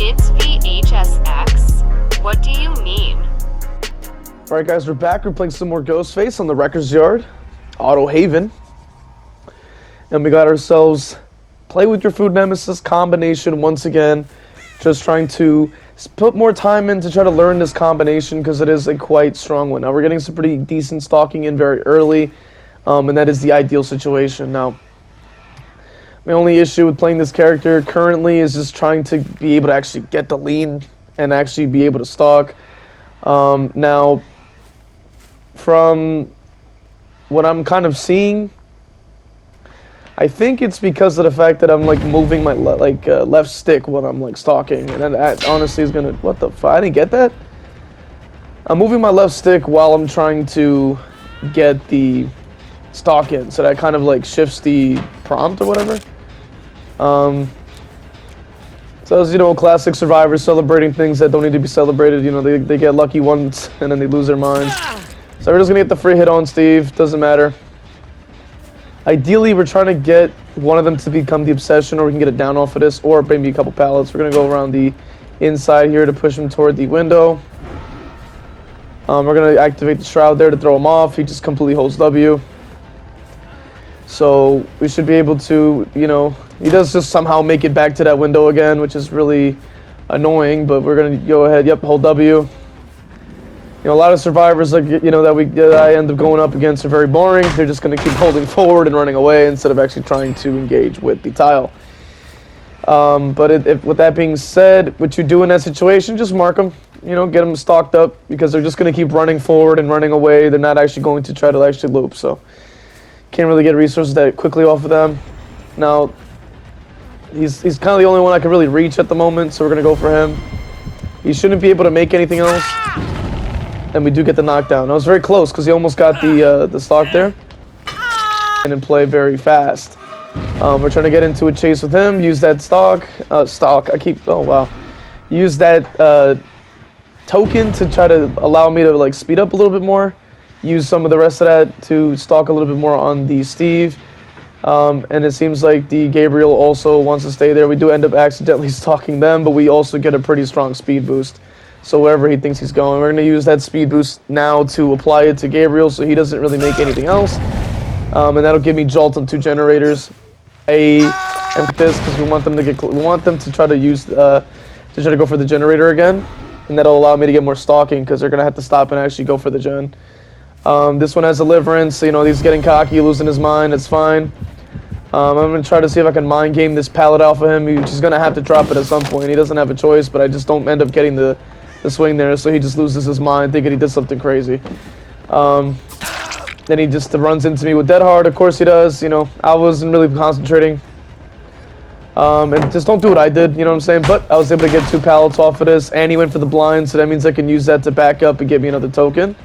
It's v.h.s.x. What do you mean? Alright guys, we're back. We're playing some more Ghostface on the Wreckers Yard, Auto Haven. And we got ourselves Play With Your Food Nemesis combination once again. Just trying to put more time in to try to learn this combination because it is a quite strong one. Now we're getting some pretty decent stalking in very early, and that is the ideal situation. Now, my only issue with playing this character currently is just trying to be able to actually get the lead and actually be able to stalk. Now, from what I'm kind of seeing, I think it's because of the fact that I'm like moving my left stick when I'm like stalking, and that honestly is gonna what the fuck? I didn't get that. I'm moving my left stick while I'm trying to get the stalk in, so that kind of like shifts the prompt or whatever. So as you know, classic survivors celebrating things that don't need to be celebrated. You know, they get lucky once and then they lose their minds. So we're just gonna get the free hit on Steve. Doesn't matter. Ideally, we're trying to get one of them to become the obsession, or we can get it down off of this, or maybe a couple pallets. We're gonna go around the inside here to push him toward the window. We're gonna activate the shroud there to throw him off. He just completely holds W. So we should be able to, you know, he does just somehow make it back to that window again, which is really annoying, but we're gonna go ahead, yep, hold W. You know, a lot of survivors, like, you know, that I end up going up against are very boring. They're just gonna keep holding forward and running away instead of actually trying to engage with the tile. But with that being said, what you do in that situation, just mark them, you know, get them stalked up, because they're just gonna keep running forward and running away. They're not actually going to try to actually loop, so can't really get resources that quickly off of them. Now, he's kind of the only one I can really reach at the moment, so we're going to go for him. He shouldn't be able to make anything else. And we do get the knockdown. I was very close because he almost got the stalk there. And then play very fast. We're trying to get into a chase with him. Use that stalk. Oh, wow. Use that token to try to allow me to like speed up a little bit more. Use some of the rest of that to stalk a little bit more on the Steve. And it seems like the Gabriel also wants to stay there. We do end up accidentally stalking them, but we also get a pretty strong speed boost. So wherever he thinks he's going, we're going to use that speed boost now to apply it to Gabriel so he doesn't really make anything else. And that'll give me jolt on 2 generators. And this, because we want them to try to use to try to go for the generator again, and that'll allow me to get more stalking because they're going to have to stop and actually go for the gen. This one has deliverance, you know, he's getting cocky, losing his mind, it's fine. I'm going to try to see if I can mind game this pallet off of him. He's just going to have to drop it at some point. He doesn't have a choice, but I just don't end up getting the swing there, so he just loses his mind, thinking he did something crazy. Then he just runs into me with Dead Hard, of course he does, you know, I wasn't really concentrating. And just don't do what I did, you know what I'm saying? But I was able to get 2 pallets off of this, and he went for the blind, so that means I can use that to back up and get me another token.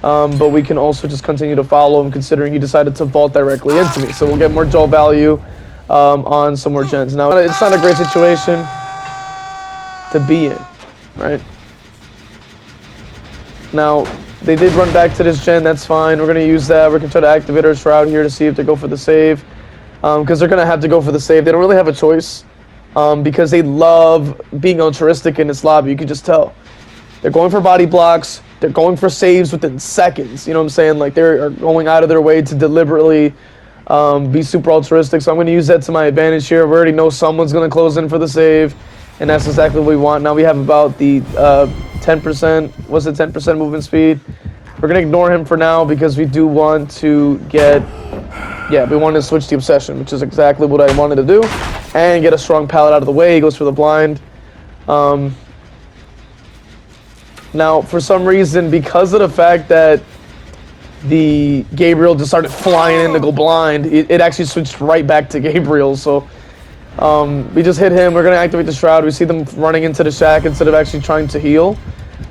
But we can also just continue to follow him, considering he decided to vault directly into me. So we'll get more jolt value on some more gens. Now, it's not a great situation to be in, right? Now, they did run back to this gen, that's fine. We're going to use that. We're going to try to activate our shroud here to see if they go for the save. Because they're going to have to go for the save. They don't really have a choice because they love being altruistic in this lobby. You can just tell. They're going for body blocks. They're going for saves within seconds. You know what I'm saying? Like, they're going out of their way to deliberately be super altruistic. So I'm going to use that to my advantage here. We already know someone's going to close in for the save, and that's exactly what we want. Now we have about the 10%. What's the 10% movement speed? We're going to ignore him for now because we do want to get... Yeah, we want to switch the obsession, which is exactly what I wanted to do, and get a strong pallet out of the way. He goes for the blind. Now, for some reason, because of the fact that the Gabriel just started flying in to go blind, it actually switched right back to Gabriel. So we just hit him. We're going to activate the shroud. We see them running into the shack instead of actually trying to heal.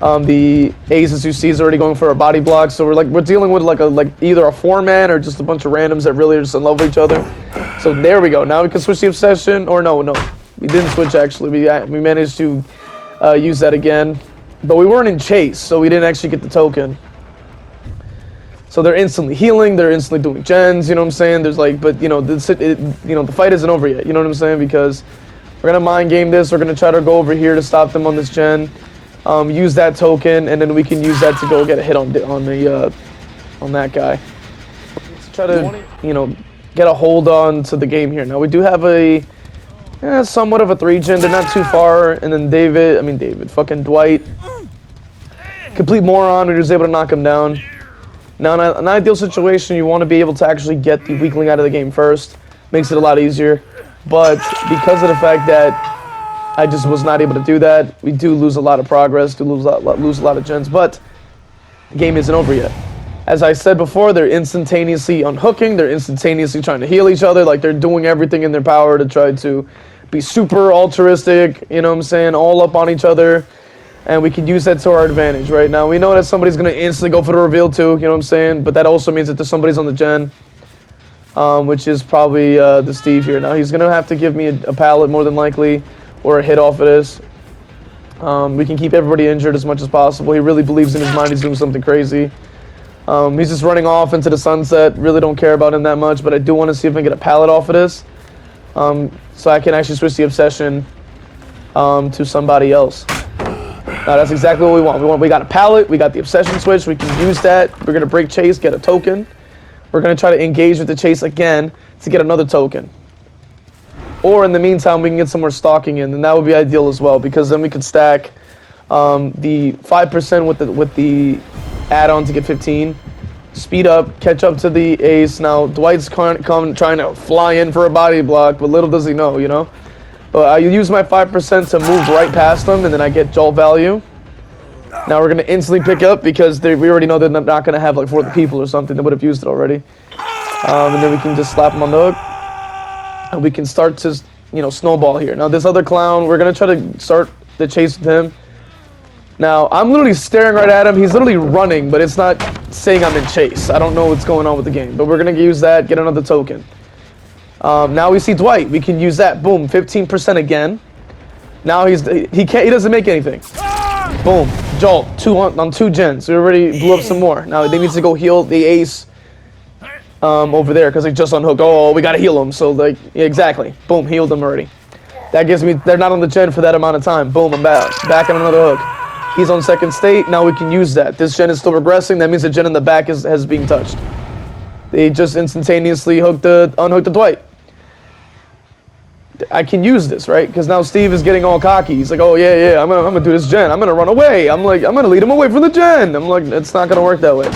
The Ace, as you see, is already going for a body block. So we're dealing with like either a 4-man or just a bunch of randoms that really are just in love with each other. So there we go. Now we can switch the obsession. Or no, we didn't switch actually. We managed to use that again. But we weren't in chase, so we didn't actually get the token. So they're instantly healing, they're instantly doing gens, you know what I'm saying? There's like, but you know, the fight isn't over yet, you know what I'm saying? Because We're gonna mind game this. We're gonna try to go over here to stop them on this gen. Use that token, and then we can use that to go get a hit on that guy. Let's try to, you know, get a hold on to the game here. Now we do have a somewhat of a 3-gen. They're not too far, and then fucking Dwight, complete moron. We were just able to knock him down. Now, in an ideal situation, you want to be able to actually get the weakling out of the game first. Makes it a lot easier. But because of the fact that I just was not able to do that, we do lose a lot of progress, lose a lot of gens, but the game isn't over yet. As I said before, they're instantaneously unhooking, they're instantaneously trying to heal each other, like they're doing everything in their power to try to be super altruistic, you know what I'm saying, all up on each other. And we can use that to our advantage right now. We know that somebody's going to instantly go for the reveal too, you know what I'm saying? But that also means that there's somebody's on the gen, which is probably the Steve here. Now he's going to have to give me a pallet more than likely, or a hit off of this. We can keep everybody injured as much as possible. He really believes in his mind he's doing something crazy. He's just running off into the sunset. Really don't care about him that much, but I do want to see if I can get a pallet off of this. So I can actually switch the obsession to somebody else. Now that's exactly what we want. We got a pallet, we got the obsession switch, we can use that. We're gonna break chase, get a token. We're gonna try to engage with the chase again to get another token. Or in the meantime, we can get some more stalking in, and that would be ideal as well, because then we could stack the 5% with the add-on to get 15. Speed up, catch up to the ace. Now Dwight's trying to fly in for a body block, but little does he know, you know. But I use my 5% to move right past them, and then I get jolt value. Now we're going to instantly pick up because we already know they're not going to have like 4 people or something. They would have used it already. And then we can just slap them on the hook. And we can start to, you know, snowball here. Now this other clown, we're going to try to start the chase with him. Now I'm literally staring right at him. He's literally running, but it's not saying I'm in chase. I don't know what's going on with the game. But we're going to use that, get another token. Now we see Dwight. We can use that. Boom, 15% again. Now he doesn't make anything. Boom, jolt. On 2 gens. We already blew up some more. Now they need to go heal the ace over there because they just unhooked. Oh, we gotta heal him. So like, yeah, exactly. Boom, healed them already. That gives me. They're not on the gen for that amount of time. Boom, I'm back on another hook. He's on second state. Now we can use that. This gen is still regressing. That means the gen in the back has been touched. They just instantaneously unhooked the Dwight. I can use this, right? Because now Steve is getting all cocky. He's like, oh, yeah, I'm gonna do this gen. I'm gonna run away. I'm gonna lead him away from the gen. I'm like, it's not gonna work that way.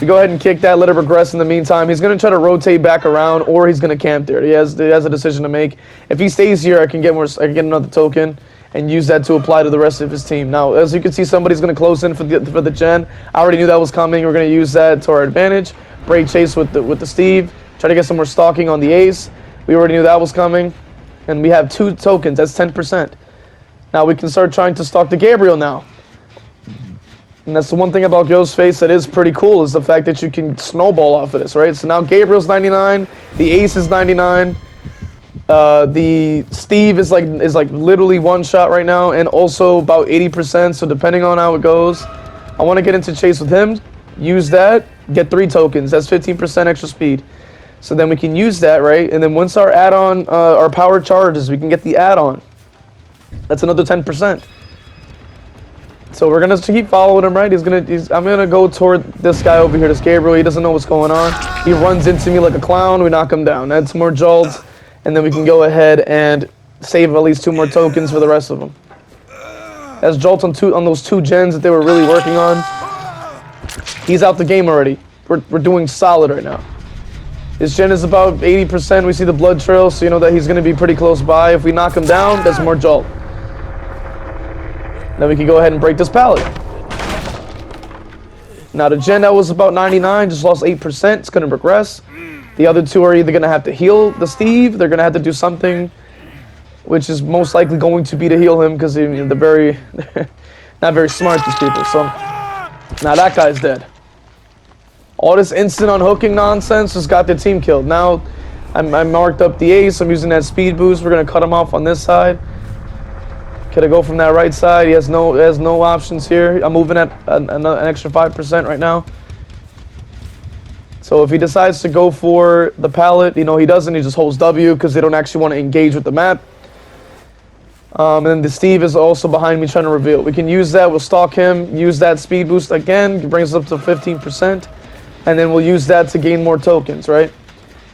We go ahead and kick that, let it regress in the meantime. He's gonna try to rotate back around, or he's gonna camp there. He has a decision to make. If he stays here, I can get another token and use that to apply to the rest of his team. Now, as you can see, somebody's gonna close in for the gen. I already knew that was coming. We're gonna use that to our advantage. Break chase with the Steve. Try to get some more stalking on the ace. We already knew that was coming. And we have 2 tokens, that's 10%. Now we can start trying to stalk the Gabriel now. And that's the one thing about Ghostface that is pretty cool, is the fact that you can snowball off of this, right? So now Gabriel's 99, the ace is 99, the Steve is like literally 1 shot right now, and also about 80%, so depending on how it goes. I want to get into chase with him, use that, get 3 tokens, that's 15% extra speed. So then we can use that, right? And then once our add-on, our power charges, we can get the add-on. That's another 10%. So we're gonna keep following him, right? I'm gonna go toward this guy over here, this Gabriel. He doesn't know what's going on. He runs into me like a clown. We knock him down. Add some more jolts, and then we can go ahead and save at least 2 more tokens for the rest of them. That's jolts on those 2 gens that they were really working on. He's out the game already. We're doing solid right now. His gen is about 80%. We see the blood trail, so you know that he's going to be pretty close by. If we knock him down, that's more jolt. Then we can go ahead and break this pallet. Now the gen that was about 99 just lost 8%. It's going to regress. The other 2 are either going to have to heal the Steve. They're going to have to do something, which is most likely going to be to heal him because they're not very smart, these people. So now that guy's dead. All this instant unhooking nonsense just got the team killed. Now, I marked up the ace. I'm using that speed boost. We're going to cut him off on this side. Could I go from that right side? He has no options here. I'm moving at an extra 5% right now. So if he decides to go for the pallet, you know, he doesn't. He just holds W because they don't actually want to engage with the map. And then the Steve is also behind me trying to reveal. We can use that. We'll stalk him. Use that speed boost again. It brings us up to 15%. And then we'll use that to gain more tokens, right?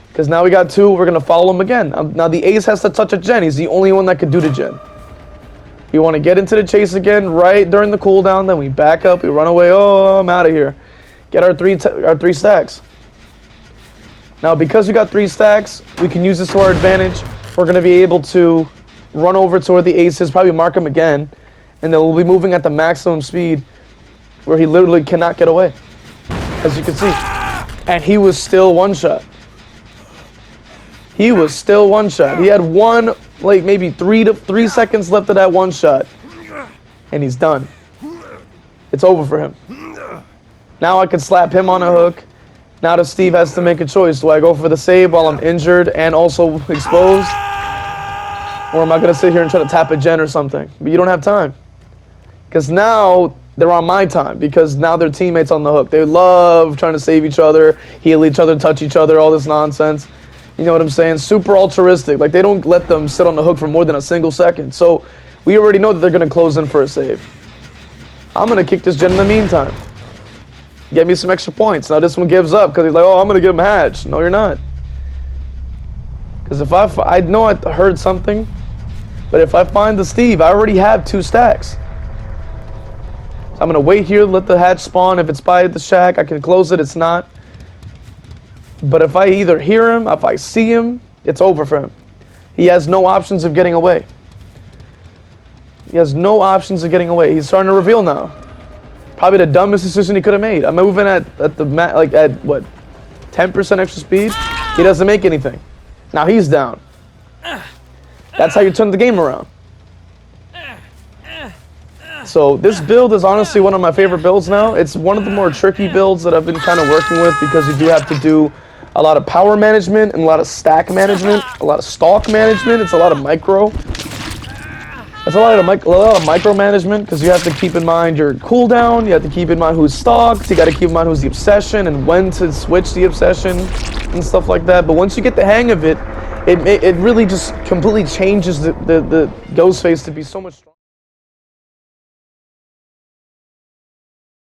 Because now we got 2. We're going to follow him again. Now the ace has to touch a gen. He's the only one that could do the gen. We want to get into the chase again right during the cooldown. Then we back up. We run away. Oh, I'm out of here. Get our three stacks. Now, because we got 3 stacks, we can use this to our advantage. We're going to be able to run over to where the ace is, probably mark him again, and then we'll be moving at the maximum speed where he literally cannot get away, as you can see. And he was still one shot. He was still one shot. He had one, like maybe 3 seconds left of that one shot, and he's done. It's over for him. Now I can slap him on a hook. Now the Steve has to make a choice. Do I go for the save while I'm injured and also exposed? Or am I going to sit here and try to tap a gen or something? But you don't have time. Because now they're on my time. Because now their teammates on the hook. They love trying to save each other, heal each other, touch each other, all this nonsense. You know what I'm saying? Super altruistic. Like, they don't let them sit on the hook for more than a single second. So we already know that they're going to close in for a save. I'm going to kick this gen in the meantime. Get me some extra points. Now this one gives up because he's like, oh, I'm going to give him hatch. No, you're not. Because if I know I heard something, but if I find the Steve, I already have 2 stacks. So I'm going to wait here, let the hatch spawn. If it's by the shack, I can close it. It's not. But if I either hear him, if I see him, it's over for him. He has no options of getting away. He has no options of getting away. He's starting to reveal now. Probably the dumbest decision he could have made. I'm moving at what, 10% extra speed? He doesn't make anything. Now he's down. That's how you turn the game around. So this build is honestly one of my favorite builds now. It's one of the more tricky builds that I've been kind of working with because you do have to do a lot of power management and a lot of stack management, a lot of stalk management. It's a lot of micro. It's a lot of micromanagement because you have to keep in mind your cooldown. You have to keep in mind who's stalked. You got to keep in mind who's the obsession and when to switch the obsession and stuff like that. But once you get the hang of it, it really just completely changes the Ghostface to be so much stronger.